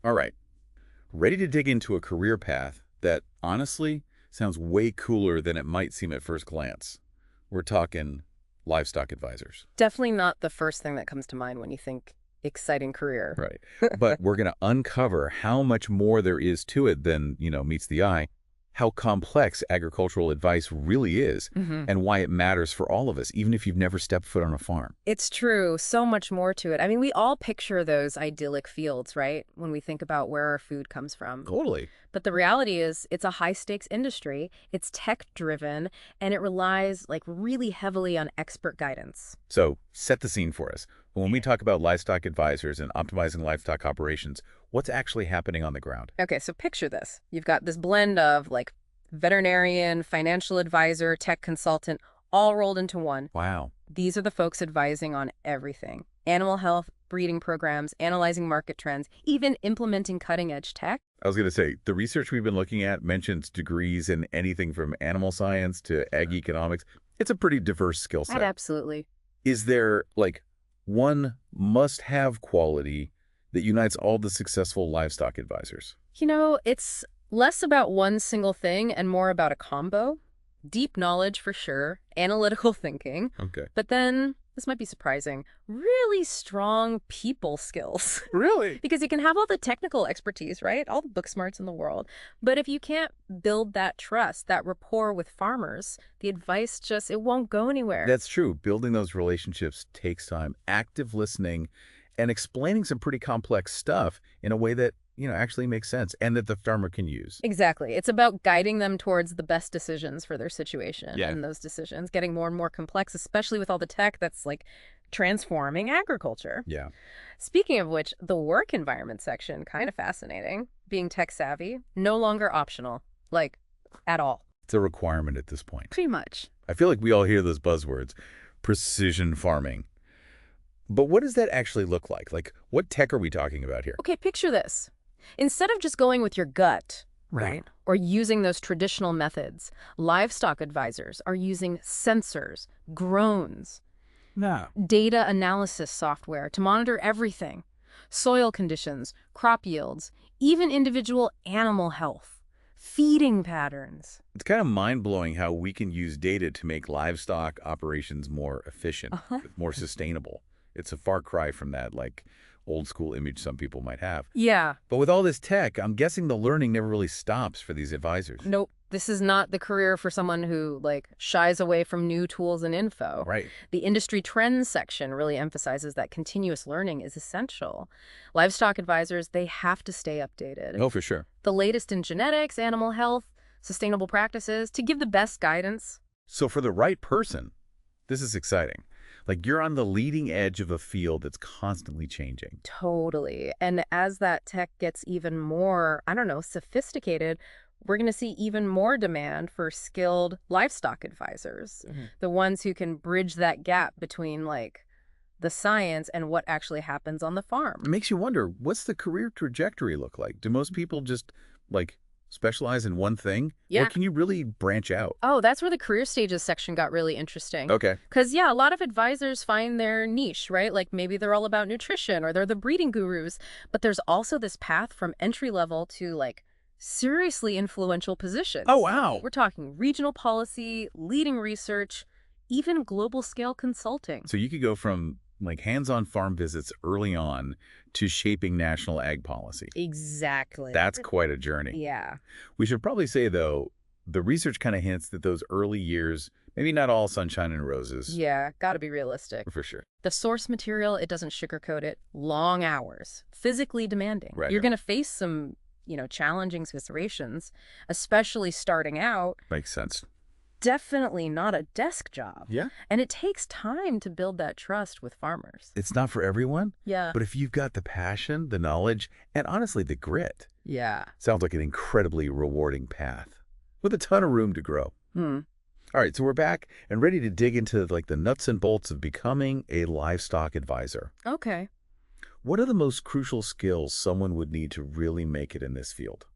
All right. Ready to dig into a career path that, honestly, sounds way cooler than it might seem at first glance. We're talking livestock advisors. Definitely not the first thing that comes to mind when you think exciting career. Right. But we're going to uncover how much more there is to it than, meets the eye, how complex agricultural advice really is, hmm and why it matters for all of us, even if you've never stepped foot on a farm. It's true. So much more to it. I mean, we all picture those idyllic fields, right? When we think about where our food comes from. Totally. But the reality is it's a high-stakes industry, it's tech-driven, and it relies like really heavily on expert guidance. So set the scene for us. When we talk about livestock advisors and optimizing livestock operations, what's actually happening on the ground? Okay, so picture this. You've got this blend of like veterinarian, financial advisor, tech consultant, all rolled into one. Wow. These are the folks advising on everything. Animal health, breeding programs, analyzing market trends, even implementing cutting-edge tech. I was going to say, the research we've been looking at mentions degrees in anything from animal science to ag economics. It's a pretty diverse skill set. Absolutely. Is there, like, one must-have quality that unites all the successful livestock advisors? It's less about one single thing and more about a combo. Deep knowledge for sure, analytical thinking, Okay. but then, this might be surprising, really strong people skills. Really? Because you can have all the technical expertise, right? All the book smarts in the world. But if you can't build that trust, that rapport with farmers, the advice it won't go anywhere. That's true. Building those relationships takes time. Active listening and explaining some pretty complex stuff in a way that, actually makes sense and that the farmer can use. Exactly. It's about guiding them towards the best decisions for their situation. Yeah. And those decisions getting more and more complex, especially with all the tech that's like transforming agriculture. Yeah. Speaking of which, the work environment section, kind of fascinating. Being tech savvy, no longer optional, like at all. It's a requirement at this point. Pretty much. I feel like we all hear those buzzwords, precision farming. But what does that actually look like? Like, what tech are we talking about here? Okay, picture this. Instead of just going with your gut, right, or using those traditional methods, livestock advisors are using sensors, drones, No. data analysis software to monitor everything: soil conditions, crop yields, even individual animal health, feeding patterns. It's kind of mind-blowing how we can use data to make livestock operations more efficient, more sustainable. It's a far cry from that, like, old-school image some people might have. Yeah. But with all this tech, I'm guessing the learning never really stops for these advisors. Nope. This is not the career for someone who, shies away from new tools and info. Right. The industry trends section really emphasizes that continuous learning is essential. Livestock advisors, they have to stay updated. Oh, for sure. The latest in genetics, animal health, sustainable practices, to give the best guidance. So for the right person, this is exciting. Like, you're on the leading edge of a field that's constantly changing. Totally. And as that tech gets even more, sophisticated, we're going to see even more demand for skilled livestock advisors, the ones who can bridge that gap between, the science and what actually happens on the farm. It makes you wonder, what's the career trajectory look like? Do most people just, specialize in one thing? Yeah. Or can you really branch out? Oh, that's where the career stages section got really interesting. Okay. Because, a lot of advisors find their niche, right? Like maybe they're all about nutrition or they're the breeding gurus. But there's also this path from entry level to, seriously influential positions. Oh, wow. We're talking regional policy, leading research, even global scale consulting. So you could go from, hands-on farm visits early on to shaping national ag policy. Exactly. That's quite a journey. Yeah. We should probably say, though, the research kind of hints that those early years, maybe not all sunshine and roses. Yeah, gotta be realistic. For sure. The source material, it doesn't sugarcoat it. Long hours, physically demanding. Right. You're gonna face some, challenging situations, especially starting out. Makes sense. Definitely not a desk job. Yeah. And it takes time to build that trust with farmers. It's not for everyone, Yeah. but if you've got the passion, the knowledge, and honestly, the grit, Yeah. sounds like an incredibly rewarding path with a ton of room to grow. Hmm. All right, so we're back and ready to dig into the nuts and bolts of becoming a livestock advisor. Okay. What are the most crucial skills someone would need to really make it in this field?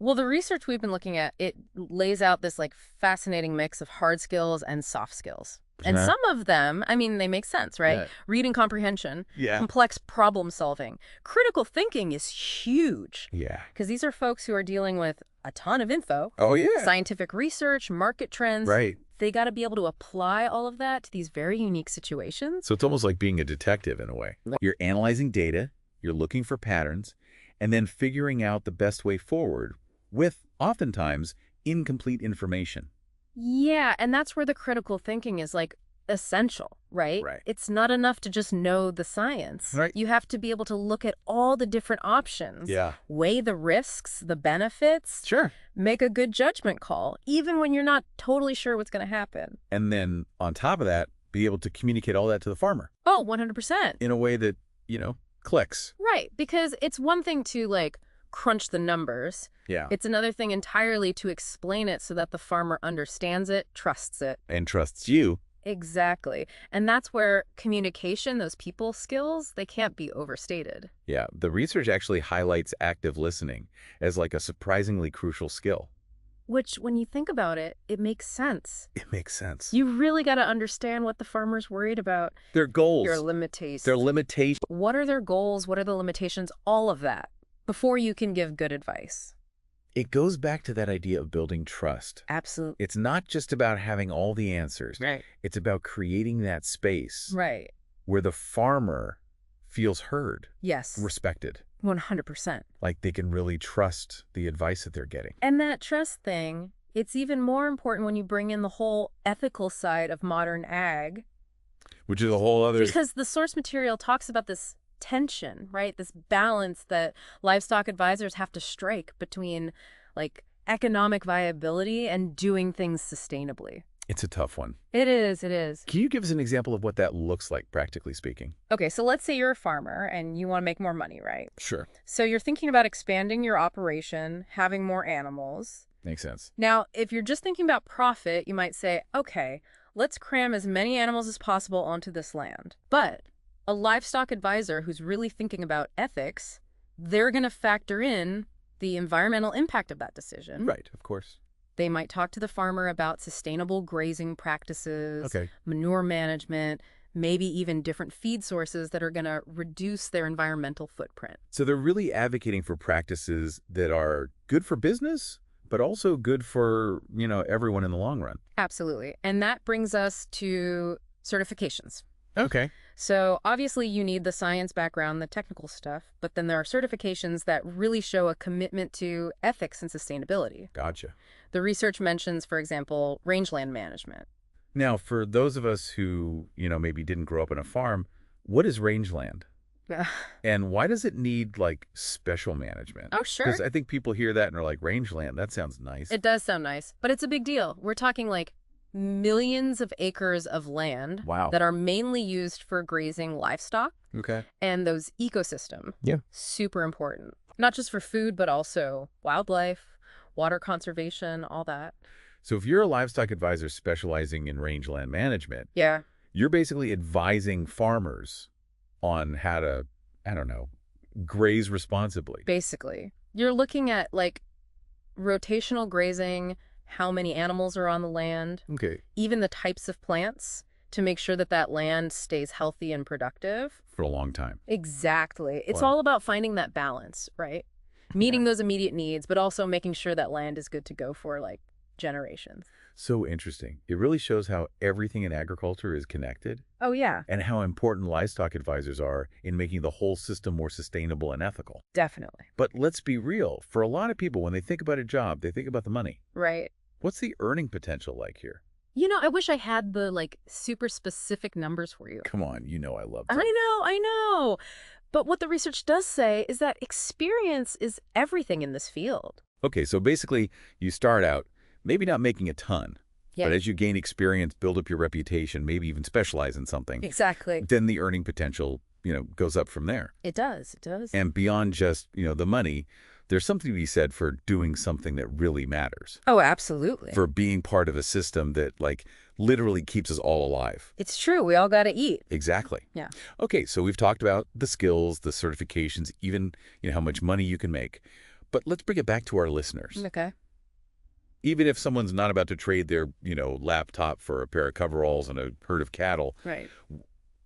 Well, the research we've been looking at, it lays out this fascinating mix of hard skills and soft skills. And some of them, I mean, they make sense, right? Yeah. Reading comprehension, Yeah. complex problem solving. Critical thinking is huge. Yeah. Because these are folks who are dealing with a ton of info. Oh, yeah. Scientific research, market trends. Right. They got to be able to apply all of that to these very unique situations. So it's almost like being a detective in a way. You're analyzing data, you're looking for patterns, and then figuring out the best way forward with, oftentimes, incomplete information. Yeah, and that's where the critical thinking is like essential, right? Right. It's not enough to just know the science. Right. You have to be able to look at all the different options. Yeah. Weigh the risks, the benefits. Sure. Make a good judgment call, even when you're not totally sure what's going to happen. And then, on top of that, be able to communicate all that to the farmer. Oh, 100%. In a way that, clicks. Right, because it's one thing to, like, crunch the numbers. Yeah. It's another thing entirely to explain it so that the farmer understands it, trusts it. And trusts you. Exactly. And that's where communication, those people skills, they can't be overstated. Yeah. The research actually highlights active listening as like a surprisingly crucial skill. Which, when you think about it, it makes sense. It makes sense. You really got to understand what the farmer's worried about. Their goals. Your limitations. Their limitations. What are their goals? What are the limitations? All of that before you can give good advice. It goes back to that idea of building trust. Absolutely. It's not just about having all the answers. Right. It's about creating that space Right. where the farmer feels heard, Yes. respected. 100%. Like they can really trust the advice that they're getting. And that trust thing, it's even more important when you bring in the whole ethical side of modern ag. Which is a whole other... Because the source material talks about this tension, right? This balance that livestock advisors have to strike between, like, economic viability and doing things sustainably. It's a tough one. It is, it is. Can you give us an example of what that looks like, practically speaking? Okay, so let's say you're a farmer and you want to make more money, right? Sure. So you're thinking about expanding your operation, having more animals. Makes sense. Now, if you're just thinking about profit, you might say, okay, let's cram as many animals as possible onto this land. But a livestock advisor who's really thinking about ethics, they're going to factor in the environmental impact of that decision. Right, of course. They might talk to the farmer about sustainable grazing practices, Okay. manure management, maybe even different feed sources that are going to reduce their environmental footprint. So they're really advocating for practices that are good for business, but also good for, everyone in the long run. Absolutely. And that brings us to certifications. Okay. So obviously you need the science background, the technical stuff, but then there are certifications that really show a commitment to ethics and sustainability. Gotcha. The research mentions, for example, rangeland management. Now, for those of us who, maybe didn't grow up on a farm, what is rangeland? And why does it need, like, special management? Oh, sure. Because I think people hear that and are like, rangeland, that sounds nice. It does sound nice, but it's a big deal. We're talking like millions of acres of land Wow. that are mainly used for grazing livestock. Okay. And those ecosystem. Yeah. Super important. Not just for food, but also wildlife, water conservation, all that. So if you're a livestock advisor specializing in rangeland management, Yeah. you're basically advising farmers on how to, graze responsibly. Basically. You're looking at like rotational grazing, how many animals are on the land, Okay. even the types of plants to make sure that that land stays healthy and productive. For a long time. Exactly. It's Wow. all about finding that balance, right? Meeting those immediate needs, but also making sure that land is good to go for like generations. So interesting. It really shows how everything in agriculture is connected Oh, yeah, and how important livestock advisors are in making the whole system more sustainable and ethical. definitely. But let's be real. For a lot of people, when they think about a job, they think about the money. Right. What's the earning potential like here? I wish I had the like super specific numbers for you. Come on, I love that. I know. But what the research does say is that experience is everything in this field. Okay, so basically you start out maybe not making a ton, Yeah. but as you gain experience, build up your reputation, maybe even specialize in something, Exactly. then the earning potential, goes up from there. It does. It does. And beyond just, the money, there's something to be said for doing something that really matters, Oh, absolutely. for being part of a system that, like, literally keeps us all alive. It's true. We all got to eat. Exactly. Yeah. Okay, so we've talked about the skills, the certifications, even, how much money you can make. But let's bring it back to our listeners. Okay. Even if someone's not about to trade their, laptop for a pair of coveralls and a herd of cattle, Right.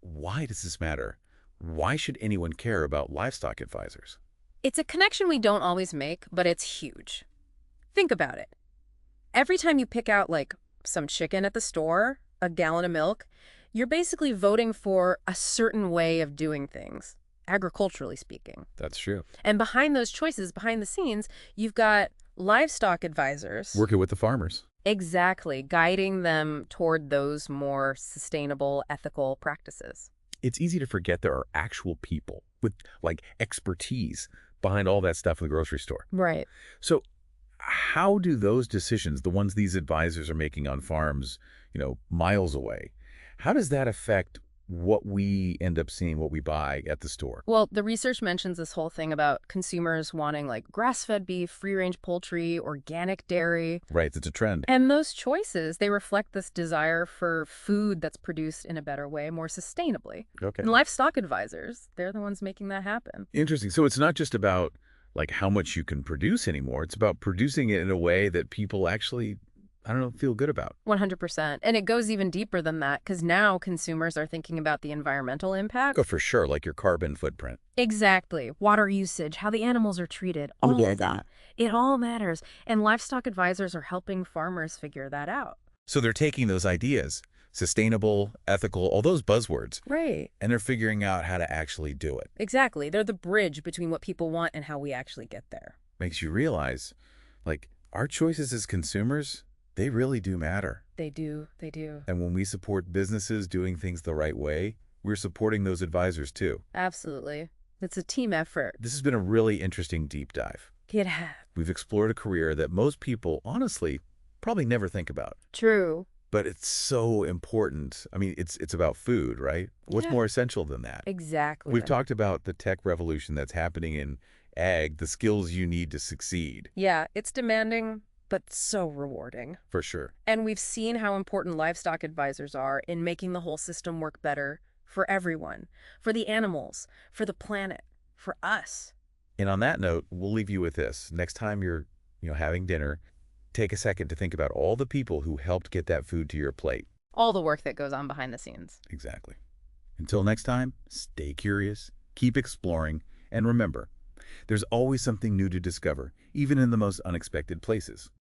why does this matter? Why should anyone care about livestock advisors? It's a connection we don't always make, but it's huge. Think about it. Every time you pick out, like, some chicken at the store, a gallon of milk, you're basically voting for a certain way of doing things, agriculturally speaking. That's true. And behind those choices, behind the scenes, you've got livestock advisors. Working with the farmers. Exactly, guiding them toward those more sustainable, ethical practices. It's easy to forget there are actual people with, like, expertise behind all that stuff in the grocery store. Right. So how do those decisions, the ones these advisors are making on farms, miles away, how does that affect what we end up seeing, what we buy at the store? Well, the research mentions this whole thing about consumers wanting like grass-fed beef, free-range poultry, organic dairy. Right, it's a trend. And those choices, they reflect this desire for food that's produced in a better way, more sustainably. Okay. And livestock advisors, they're the ones making that happen. Interesting. So it's not just about like how much you can produce anymore. It's about producing it in a way that people actually, I don't know, feel good about. 100%. And it goes even deeper than that because now consumers are thinking about the environmental impact. Oh, for sure, like your carbon footprint. Exactly. Water usage, how the animals are treated. All of that. It all matters. And livestock advisors are helping farmers figure that out. So they're taking those ideas, sustainable, ethical, all those buzzwords, Right. and they're figuring out how to actually do it. Exactly. They're the bridge between what people want and how we actually get there. Makes you realize, like, our choices as consumers, they really do matter. They do. They do. And when we support businesses doing things the right way, we're supporting those advisors too. Absolutely. It's a team effort. This has been a really interesting deep dive. It has. We've explored a career that most people, honestly, probably never think about. True. But it's so important. I mean, it's about food, right? What's Yeah. more essential than that? Exactly. We've talked about the tech revolution that's happening in ag, the skills you need to succeed. Yeah, it's demanding, but so rewarding. For sure. And we've seen how important livestock advisors are in making the whole system work better for everyone, for the animals, for the planet, for us. And on that note, we'll leave you with this. Next time you're, having dinner, take a second to think about all the people who helped get that food to your plate. All the work that goes on behind the scenes. Exactly. Until next time, stay curious, keep exploring, and remember, there's always something new to discover, even in the most unexpected places.